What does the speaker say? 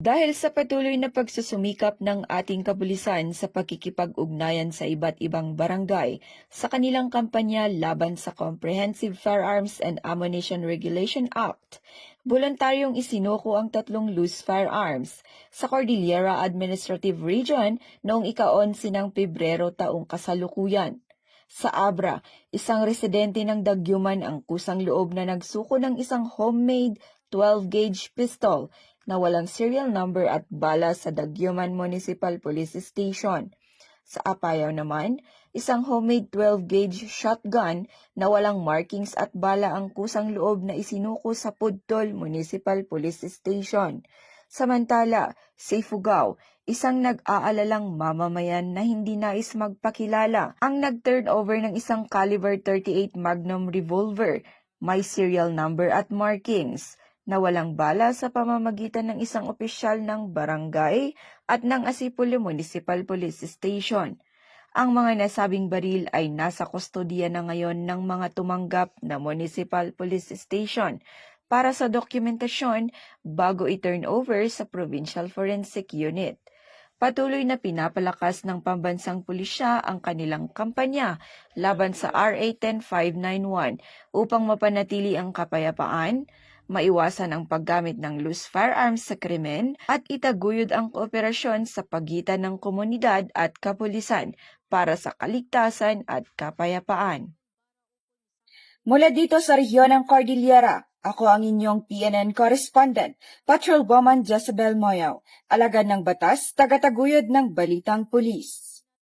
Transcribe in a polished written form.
Dahil sa patuloy na pagsusumikap ng ating kapulisan sa pagkikipag-ugnayan sa iba't ibang barangay sa kanilang kampanya laban sa Comprehensive Firearms and Ammunition Regulation Act, voluntaryong isinuko ang 3 loose firearms sa Cordillera Administrative Region noong ika-11 ng Pebrero taong kasalukuyan. Sa Abra, isang residente ng Daguman ang kusang loob na nagsuko ng isang homemade 12-gauge pistol na walang serial number at bala sa Daguman Municipal Police Station. Sa Apayao naman, isang homemade 12-gauge shotgun na walang markings at bala ang kusang loob na isinuko sa Pudtol Municipal Police Station. Samantala, sa Ifugao, isang nag-aalalang mamamayan na hindi nais magpakilala ang nag-turn over ng isang caliber 38 Magnum revolver, may serial number at markings, na walang bala sa pamamagitan ng isang opisyal ng barangay at ng Asipolo Municipal Police Station. Ang mga nasabing baril ay nasa kustodiya na ngayon ng mga tumanggap na Municipal Police Station para sa dokumentasyon bago i-turn over sa Provincial Forensic Unit. Patuloy na pinapalakas ng pambansang pulisya ang kanilang kampanya laban sa RA 10591 upang mapanatili ang kapayapaan, maiwasan ang paggamit ng loose firearms sa krimen at itaguyod ang kooperasyon sa pagitan ng komunidad at kapulisan para sa kaligtasan at kapayapaan. Mula dito sa rehiyon ng Cordillera, ako ang inyong PNN correspondent, Patrolwoman Jezebel Moyaw, alagad ng batas, tagataguyod ng Balitang Pulis.